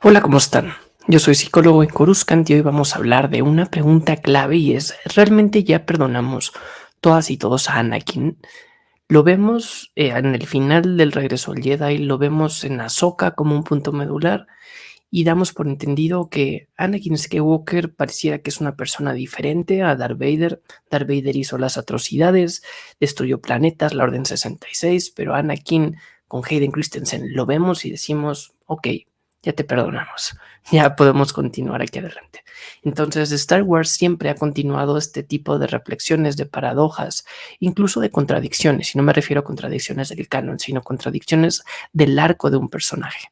Hola, ¿cómo están? Yo soy psicólogo en Coruscant y hoy vamos a hablar de una pregunta clave y es, ¿realmente ya perdonamos todas y todos a Anakin? Lo vemos en el final del Regreso al Jedi, lo vemos en Ahsoka como un punto medular y damos por entendido que Anakin Skywalker pareciera que es una persona diferente a Darth Vader. Darth Vader hizo las atrocidades, destruyó planetas, la Orden 66, pero Anakin con Hayden Christensen lo vemos y decimos, ok, ya te perdonamos, ya podemos continuar aquí adelante. Entonces, Star Wars siempre ha continuado este tipo de reflexiones, de paradojas, incluso de contradicciones, y no me refiero a contradicciones del canon, sino contradicciones del arco de un personaje,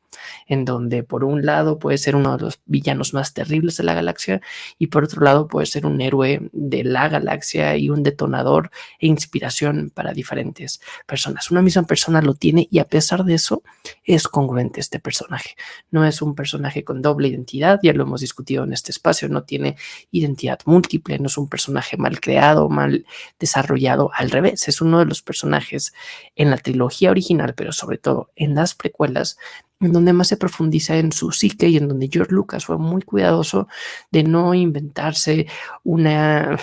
en donde por un lado puede ser uno de los villanos más terribles de la galaxia y por otro lado puede ser un héroe de la galaxia y un detonador e inspiración para diferentes personas. Una misma persona lo tiene y a pesar de eso es congruente este personaje. No es un personaje con doble identidad, ya lo hemos discutido en este espacio, no tiene identidad múltiple, no es un personaje mal creado, mal desarrollado, al revés, es uno de los personajes en la trilogía original, pero sobre todo en las precuelas, en donde más se profundiza en su psique y en donde George Lucas fue muy cuidadoso de no inventarse una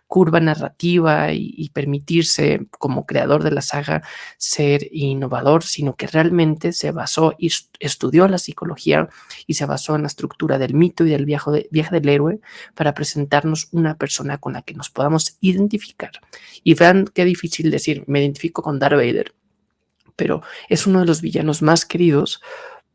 curva narrativa y permitirse como creador de la saga ser innovador, sino que realmente se basó y estudió la psicología y se basó en la estructura del mito y del viaje del héroe para presentarnos una persona con la que nos podamos identificar. Y vean qué difícil decir, me identifico con Darth Vader, pero es uno de los villanos más queridos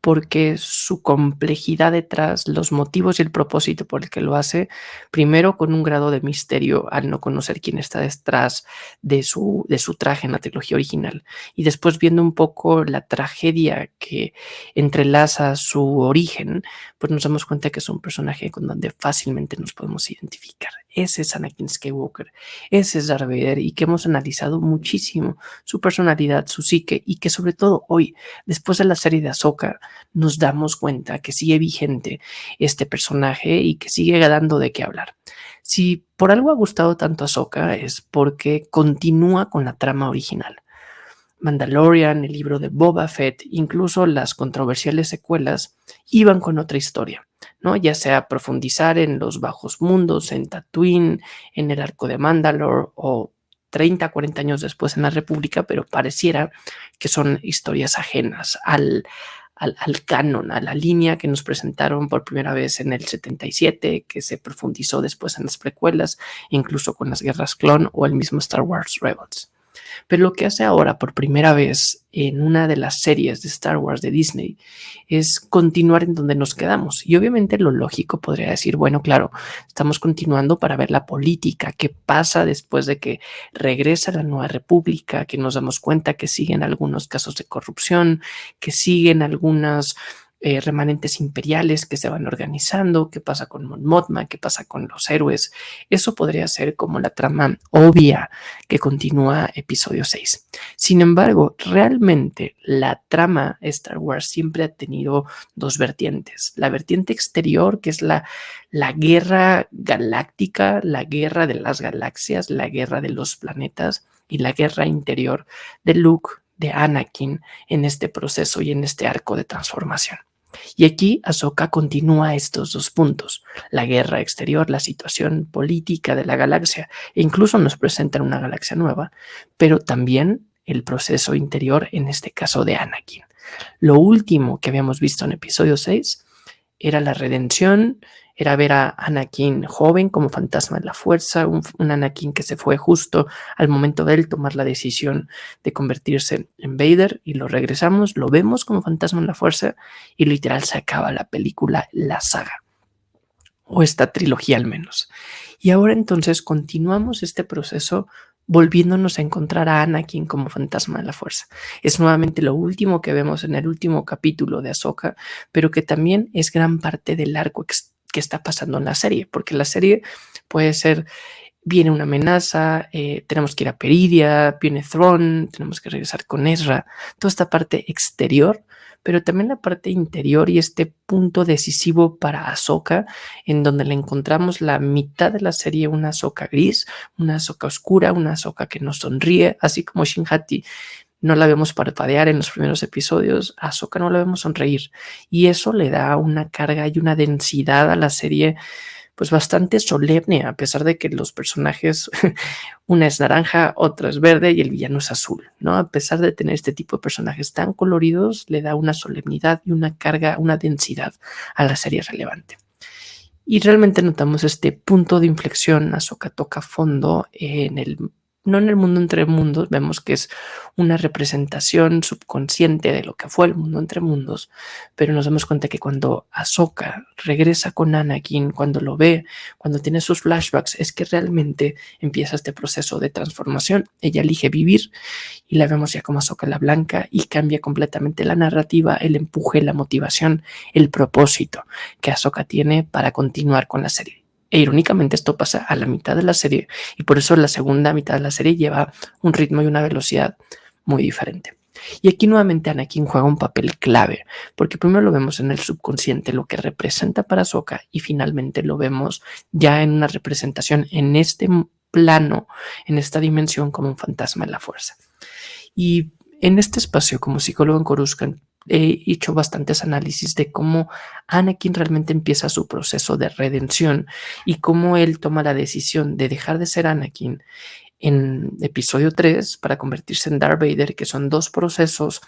porque su complejidad detrás, los motivos y el propósito por el que lo hace, primero con un grado de misterio al no conocer quién está detrás de su traje en la trilogía original, y después viendo un poco la tragedia que entrelaza su origen, pues nos damos cuenta que es un personaje con donde fácilmente nos podemos identificar. Ese es Anakin Skywalker, ese es Darth Vader, y que hemos analizado muchísimo su personalidad, su psique, y que sobre todo hoy, después de la serie de Ahsoka, nos damos cuenta que sigue vigente este personaje y que sigue dando de qué hablar. Si por algo ha gustado tanto a Ahsoka es porque continúa con la trama original. Mandalorian, el libro de Boba Fett, incluso las controversiales secuelas iban con otra historia, ¿no? Ya sea profundizar en los bajos mundos, en Tatooine, en el arco de Mandalore o 30, 40 años después en la República, pero pareciera que son historias ajenas al canon, a la línea que nos presentaron por primera vez en el 77, que se profundizó después en las precuelas, incluso con las guerras clon o el mismo Star Wars Rebels. Pero lo que hace ahora por primera vez en una de las series de Star Wars de Disney es continuar en donde nos quedamos. Y obviamente lo lógico podría decir, bueno, claro, estamos continuando para ver la política, qué pasa después de que regresa la Nueva República, que nos damos cuenta que siguen algunos casos de corrupción, que siguen algunas remanentes imperiales que se van organizando, qué pasa con Mon Mothma, qué pasa con los héroes. Eso podría ser como la trama obvia que continúa episodio 6. Sin embargo, realmente la trama Star Wars siempre ha tenido dos vertientes. La vertiente exterior, que es la guerra galáctica, la guerra de las galaxias, la guerra de los planetas, y la guerra interior de Luke, de Anakin, en este proceso y en este arco de transformación. Y aquí Ahsoka continúa estos dos puntos, la guerra exterior, la situación política de la galaxia, e incluso nos presentan una galaxia nueva, pero también el proceso interior, en este caso de Anakin. Lo último que habíamos visto en episodio 6 era la redención, era ver a Anakin joven como fantasma de la fuerza, un Anakin que se fue justo al momento de él tomar la decisión de convertirse en Vader, y lo regresamos, lo vemos como fantasma en la fuerza y literal se acaba la película, la saga, o esta trilogía al menos. Y ahora entonces continuamos este proceso volviéndonos a encontrar a Anakin como fantasma de la fuerza. Es nuevamente lo último que vemos en el último capítulo de Ahsoka, pero que también es gran parte del arco que está pasando en la serie, porque la serie puede ser, viene una amenaza, tenemos que ir a Peridia, viene Thrawn, tenemos que regresar con Ezra, toda esta parte exterior, pero también la parte interior y este punto decisivo para Ahsoka, en donde le encontramos la mitad de la serie, una Ahsoka gris, una Ahsoka oscura, una Ahsoka que nos sonríe, así como Shin Hati no la vemos parpadear en los primeros episodios, a Ahsoka no la vemos sonreír, y eso le da una carga y una densidad a la serie pues bastante solemne, a pesar de que los personajes, una es naranja, otra es verde y el villano es azul, ¿no? A pesar de tener este tipo de personajes tan coloridos, le da una solemnidad y una carga, una densidad a la serie relevante. Y realmente notamos este punto de inflexión. Ahsoka toca fondo no en el mundo entre mundos, vemos que es una representación subconsciente de lo que fue el mundo entre mundos, pero nos damos cuenta que cuando Ahsoka regresa con Anakin, cuando lo ve, cuando tiene sus flashbacks, es que realmente empieza este proceso de transformación. Ella elige vivir y la vemos ya como Ahsoka la Blanca y cambia completamente la narrativa, el empuje, la motivación, el propósito que Ahsoka tiene para continuar con la serie. E irónicamente esto pasa a la mitad de la serie y por eso la segunda mitad de la serie lleva un ritmo y una velocidad muy diferente. Y aquí nuevamente Anakin juega un papel clave, porque primero lo vemos en el subconsciente, lo que representa para Ahsoka, y finalmente lo vemos ya en una representación en este plano, en esta dimensión, como un fantasma en la fuerza. Y en este espacio, como psicólogo en Coruscant, he hecho bastantes análisis de cómo Anakin realmente empieza su proceso de redención y cómo él toma la decisión de dejar de ser Anakin en episodio 3 para convertirse en Darth Vader, que son dos procesos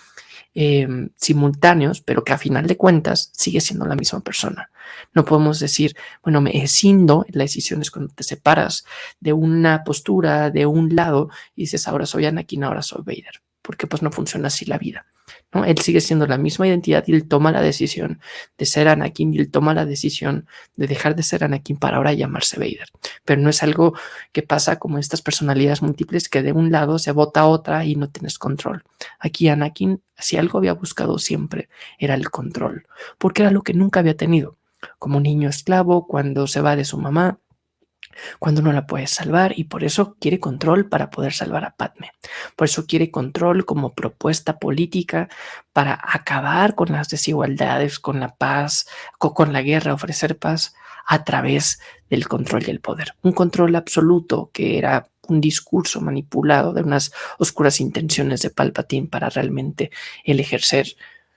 simultáneos, pero que a final de cuentas sigue siendo la misma persona. No podemos decir, bueno, me escindo. La decisión es cuando te separas de una postura, de un lado, y dices, ahora soy Anakin, ahora soy Vader, porque pues no funciona así la vida, ¿no? Él sigue siendo la misma identidad y él toma la decisión de ser Anakin y él toma la decisión de dejar de ser Anakin para ahora llamarse Vader. Pero no es algo que pasa como estas personalidades múltiples que de un lado se bota a otra y no tienes control. Aquí Anakin, si algo había buscado siempre, era el control, porque era lo que nunca había tenido. Como niño esclavo, cuando se va de su mamá, cuando no la puedes salvar, y por eso quiere control para poder salvar a Padme. Por eso quiere control como propuesta política para acabar con las desigualdades, con la paz, con la guerra, ofrecer paz a través del control y el poder. Un control absoluto que era un discurso manipulado de unas oscuras intenciones de Palpatine para realmente el ejercer,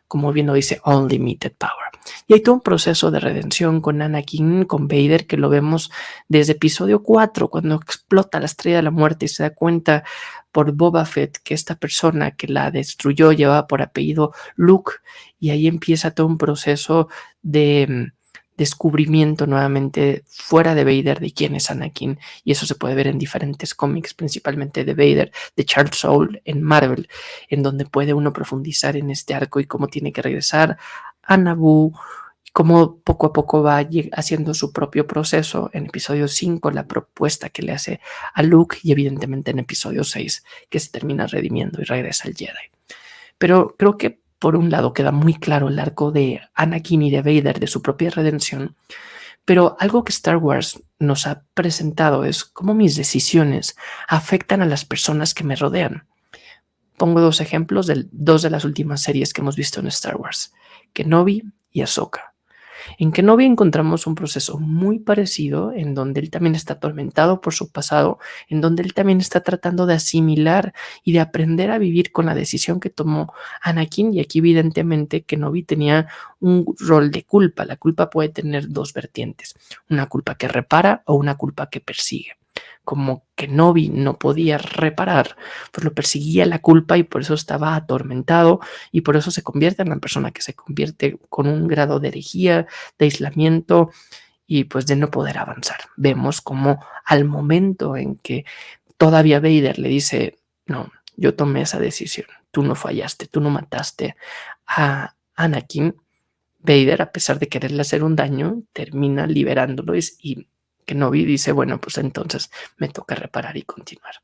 como bien lo dice, unlimited power. Y hay todo un proceso de redención con Anakin, con Vader, que lo vemos desde episodio 4, cuando explota la Estrella de la Muerte y se da cuenta por Boba Fett que esta persona que la destruyó llevaba por apellido Luke, y ahí empieza todo un proceso de descubrimiento nuevamente fuera de Vader de quién es Anakin, y eso se puede ver en diferentes cómics, principalmente de Vader, de Charles Soule en Marvel, en donde puede uno profundizar en este arco y cómo tiene que regresar a Naboo, cómo poco a poco va haciendo su propio proceso. En episodio 5, la propuesta que le hace a Luke, y evidentemente en episodio 6, que se termina redimiendo y regresa al Jedi. Pero creo que por un lado queda muy claro el arco de Anakin y de Vader, de su propia redención, pero algo que Star Wars nos ha presentado es cómo mis decisiones afectan a las personas que me rodean. Pongo dos ejemplos de dos de las últimas series que hemos visto en Star Wars, Kenobi y Ahsoka. En Kenobi encontramos un proceso muy parecido, en donde él también está atormentado por su pasado, en donde él también está tratando de asimilar y de aprender a vivir con la decisión que tomó Anakin, y aquí evidentemente Kenobi tenía un rol de culpa. La culpa puede tener dos vertientes, una culpa que repara o una culpa que persigue. Como Kenobi no podía reparar, pues lo perseguía la culpa y por eso estaba atormentado, y por eso se convierte en la persona que se convierte, con un grado de herejía, de aislamiento y pues de no poder avanzar. Vemos como al momento en que todavía Vader le dice, no, yo tomé esa decisión, tú no fallaste, tú no mataste a Anakin, Vader, a pesar de quererle hacer un daño, termina liberándolo, y Kenobi dice, bueno, pues entonces me toca reparar y continuar.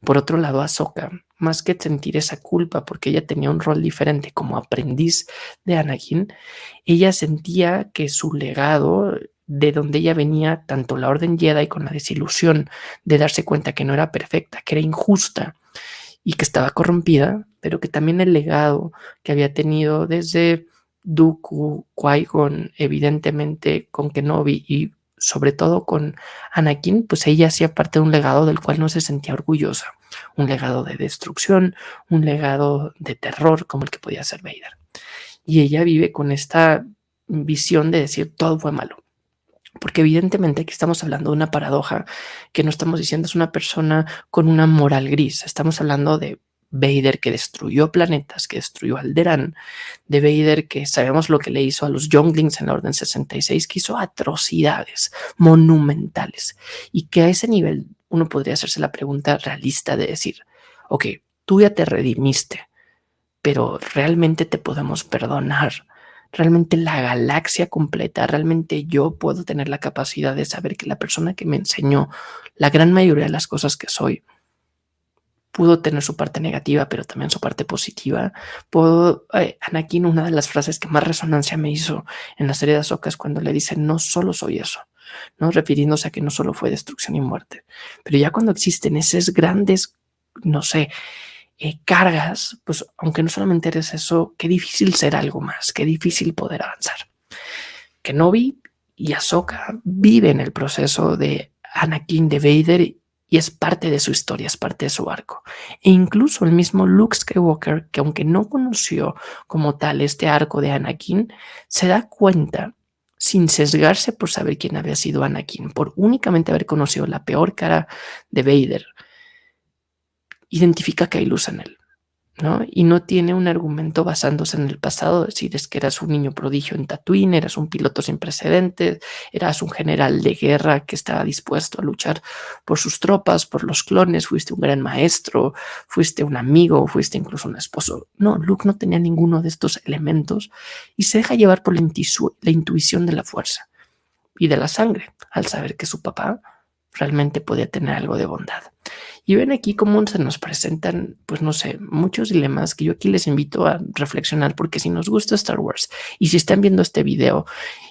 Por otro lado, Ahsoka, más que sentir esa culpa porque ella tenía un rol diferente como aprendiz de Anakin, ella sentía que su legado, de donde ella venía, tanto la Orden Jedi con la desilusión de darse cuenta que no era perfecta, que era injusta y que estaba corrompida, pero que también el legado que había tenido desde Dooku, Qui-Gon, evidentemente con Kenobi y sobre todo con Anakin, pues ella hacía parte de un legado del cual no se sentía orgullosa, un legado de destrucción, un legado de terror como el que podía ser Vader. Y ella vive con esta visión de decir todo fue malo. Porque evidentemente aquí estamos hablando de una paradoja que no estamos diciendo es una persona con una moral gris. Estamos hablando de Vader que destruyó planetas, que destruyó Alderaan, de Vader que sabemos lo que le hizo a los Younglings en la Orden 66, que hizo atrocidades monumentales y que a ese nivel uno podría hacerse la pregunta realista de decir, ok, tú ya te redimiste, pero realmente te podemos perdonar. Realmente la galaxia completa, realmente yo puedo tener la capacidad de saber que la persona que me enseñó la gran mayoría de las cosas que soy pudo tener su parte negativa, pero también su parte positiva. Anakin, una de las frases que más resonancia me hizo en la serie de Ahsoka es cuando le dice, no solo soy eso, ¿no? Refiriéndose a que no solo fue destrucción y muerte, pero ya cuando existen esas grandes, no sé, cargas, pues aunque no solamente eres eso, qué difícil ser algo más, qué difícil poder avanzar. Kenobi y Ahsoka viven el proceso de Anakin, de Vader, y es parte de su historia, es parte de su arco. E incluso el mismo Luke Skywalker, que aunque no conoció como tal este arco de Anakin, se da cuenta, sin sesgarse por saber quién había sido Anakin, por únicamente haber conocido la peor cara de Vader, identifica que hay luz en él, ¿no? Y no tiene un argumento basándose en el pasado, decir es que eras un niño prodigio en Tatooine, eras un piloto sin precedentes, eras un general de guerra que estaba dispuesto a luchar por sus tropas, por los clones, fuiste un gran maestro, fuiste un amigo, fuiste incluso un esposo. No, Luke no tenía ninguno de estos elementos y se deja llevar por la intuición de la fuerza y de la sangre, al saber que su papá realmente podía tener algo de bondad. Y ven aquí cómo se nos presentan, pues no sé, muchos dilemas que yo aquí les invito a reflexionar, porque si nos gusta Star Wars y si están viendo este video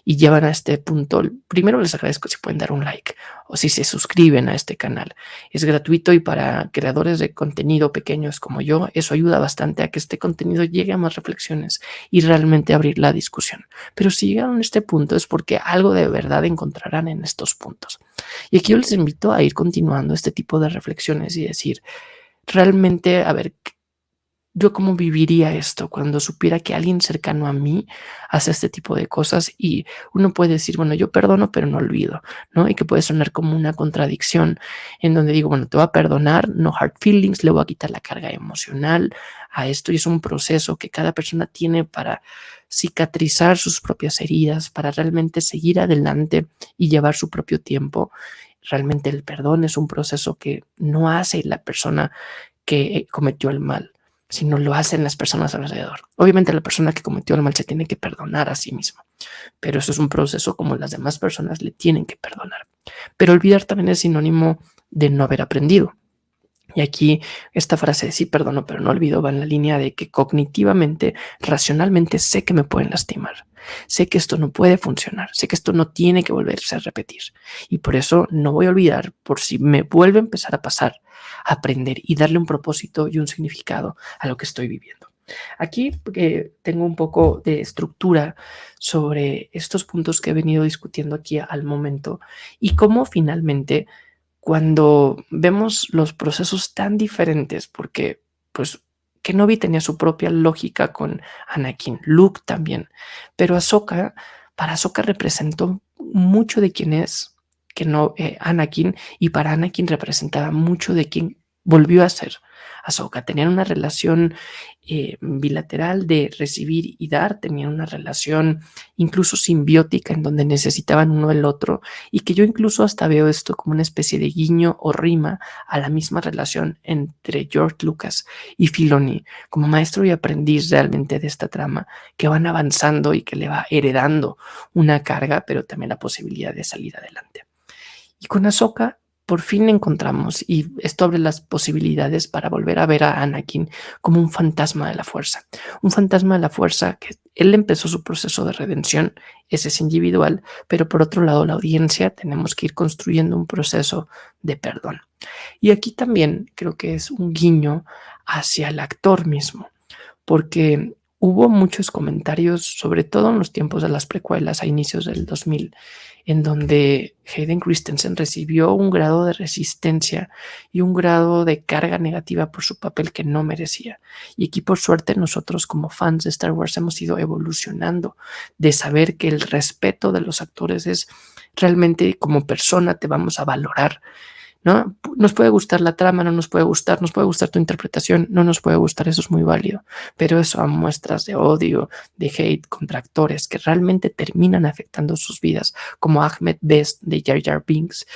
y llevan a este punto, primero les agradezco si pueden dar un like o si se suscriben a este canal. Es gratuito y para creadores de contenido pequeños como yo, eso ayuda bastante a que este contenido llegue a más reflexiones y realmente abrir la discusión. Pero si llegaron a este punto es porque algo de verdad encontrarán en estos puntos. Y aquí yo les invito a ir continuando este tipo de reflexiones y decir, realmente, a ver, yo cómo viviría esto cuando supiera que alguien cercano a mí hace este tipo de cosas y uno puede decir, bueno, yo perdono, pero no olvido, ¿no? Y que puede sonar como una contradicción en donde digo, bueno, te voy a perdonar, no hard feelings, le voy a quitar la carga emocional a esto y es un proceso que cada persona tiene para cicatrizar sus propias heridas, para realmente seguir adelante y llevar su propio tiempo. Realmente el perdón es un proceso que no hace la persona que cometió el mal, sino lo hacen las personas alrededor. Obviamente la persona que cometió el mal se tiene que perdonar a sí mismo, pero eso es un proceso como las demás personas le tienen que perdonar. Pero olvidar también es sinónimo de no haber aprendido. Y aquí esta frase de sí perdono, pero no olvido va en la línea de que cognitivamente, racionalmente sé que me pueden lastimar. Sé que esto no puede funcionar, sé que esto no tiene que volverse a repetir. Y por eso no voy a olvidar por si me vuelve a empezar a pasar, a aprender y darle un propósito y un significado a lo que estoy viviendo. Aquí tengo un poco de estructura sobre estos puntos que he venido discutiendo aquí al momento y cómo finalmente cuando vemos los procesos tan diferentes, porque pues Kenobi tenía su propia lógica con Anakin, Luke también, pero para Ahsoka representó mucho de quién es Anakin, y para Anakin representaba mucho de quién volvió a ser Ahsoka. Tenían una relación bilateral de recibir y dar, tenían una relación incluso simbiótica en donde necesitaban uno del otro, y que yo incluso hasta veo esto como una especie de guiño o rima a la misma relación entre George Lucas y Filoni, como maestro y aprendiz realmente de esta trama, que van avanzando y que le va heredando una carga, pero también la posibilidad de salir adelante. Y con Ahsoka por fin encontramos, y esto abre las posibilidades para volver a ver a Anakin como un fantasma de la fuerza. Un fantasma de la fuerza que él empezó su proceso de redención, ese es individual, pero por otro lado la audiencia tenemos que ir construyendo un proceso de perdón. Y aquí también creo que es un guiño hacia el actor mismo, porque hubo muchos comentarios, sobre todo en los tiempos de las precuelas a inicios del 2000, en donde Hayden Christensen recibió un grado de resistencia y un grado de carga negativa por su papel que no merecía. Y aquí, por suerte, nosotros como fans de Star Wars hemos ido evolucionando de saber que el respeto de los actores es realmente como persona te vamos a valorar, ¿no? Nos puede gustar la trama, no nos puede gustar tu interpretación, no nos puede gustar, eso es muy válido, pero eso a muestras de odio, de hate contra actores que realmente terminan afectando sus vidas, como Ahmed Best de Jar Jar Binks,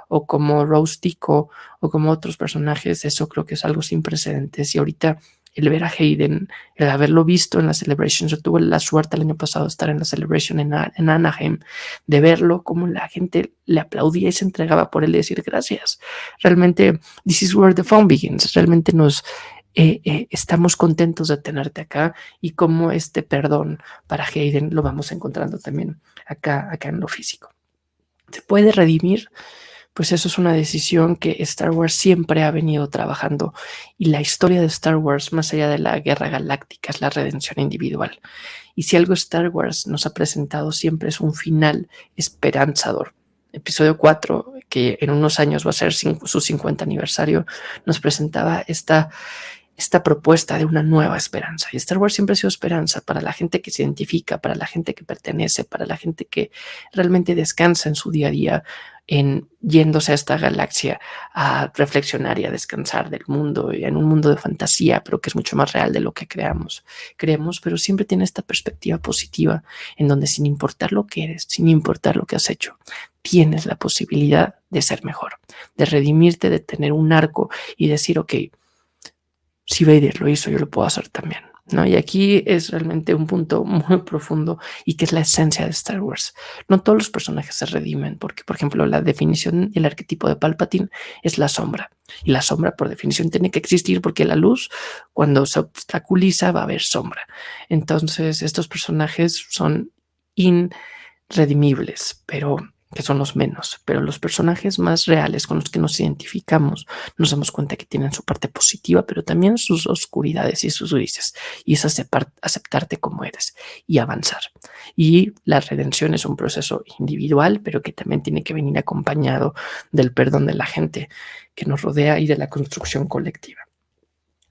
o como Rose Tico, o como otros personajes, eso creo que es algo sin precedentes. Y ahorita el ver a Hayden, el haberlo visto en la Celebration, yo tuve la suerte el año pasado de estar en la Celebration en Anaheim, de verlo como la gente le aplaudía y se entregaba por él y decir gracias. Realmente, this is where the fun begins. Realmente estamos contentos de tenerte acá, y como este perdón para Hayden lo vamos encontrando también acá en lo físico. ¿Se puede redimir? Pues eso es una decisión que Star Wars siempre ha venido trabajando, y la historia de Star Wars, más allá de la guerra galáctica, es la redención individual. Y si algo Star Wars nos ha presentado siempre es un final esperanzador. Episodio 4, que en unos años va a ser su 50 aniversario, nos presentaba esta propuesta de una nueva esperanza. Y Star Wars siempre ha sido esperanza para la gente que se identifica, para la gente que pertenece, para la gente que realmente descansa en su día a día, en yéndose a esta galaxia a reflexionar y a descansar del mundo, y en un mundo de fantasía, pero que es mucho más real de lo que creemos, pero siempre tiene esta perspectiva positiva, en donde sin importar lo que eres, sin importar lo que has hecho, tienes la posibilidad de ser mejor, de redimirte, de tener un arco y decir, ok, si Vader lo hizo, yo lo puedo hacer también, ¿no? Y aquí es realmente un punto muy profundo, y que es la esencia de Star Wars. No todos los personajes se redimen, porque, por ejemplo, la definición y el arquetipo de Palpatine es la sombra. Y la sombra, por definición, tiene que existir, porque la luz, cuando se obstaculiza, va a haber sombra. Entonces, estos personajes son irredimibles, pero que son los menos, pero los personajes más reales con los que nos identificamos, nos damos cuenta que tienen su parte positiva, pero también sus oscuridades y sus grises, y es aceptarte como eres y avanzar. Y la redención es un proceso individual, pero que también tiene que venir acompañado del perdón de la gente que nos rodea y de la construcción colectiva.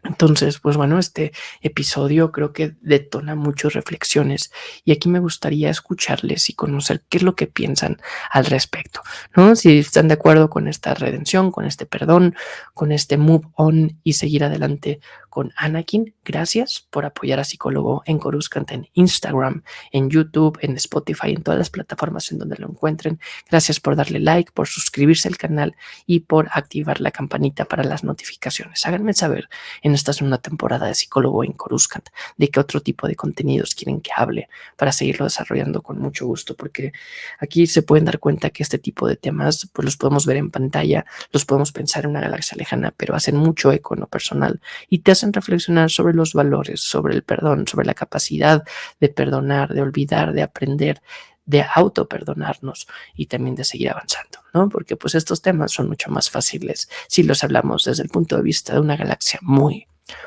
Entonces, pues bueno, este episodio creo que detona muchas reflexiones, y aquí me gustaría escucharles y conocer qué es lo que piensan al respecto, ¿no? Si están de acuerdo con esta redención, con este perdón, con este move on y seguir adelante con Anakin. Gracias por apoyar a Psicólogo en Coruscant, en Instagram, en YouTube, en Spotify, en todas las plataformas en donde lo encuentren. Gracias por darle like, por suscribirse al canal y por activar la campanita para las notificaciones. Háganme saber en esta segunda temporada de Psicólogo en Coruscant de qué otro tipo de contenidos quieren que hable, para seguirlo desarrollando con mucho gusto, porque aquí se pueden dar cuenta que este tipo de temas pues los podemos ver en pantalla, los podemos pensar en una galaxia lejana, pero hacen mucho eco en lo personal y te hacen reflexionar sobre los valores, sobre el perdón, sobre la capacidad de perdonar, de olvidar, de aprender, de autoperdonarnos y también de seguir avanzando, ¿no? Porque pues estos temas son mucho más fáciles si los hablamos desde el punto de vista de una galaxia muy,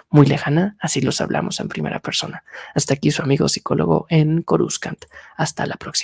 muy lejana, así los hablamos en primera persona. Hasta aquí su amigo Psicólogo en Coruscant. Hasta la próxima.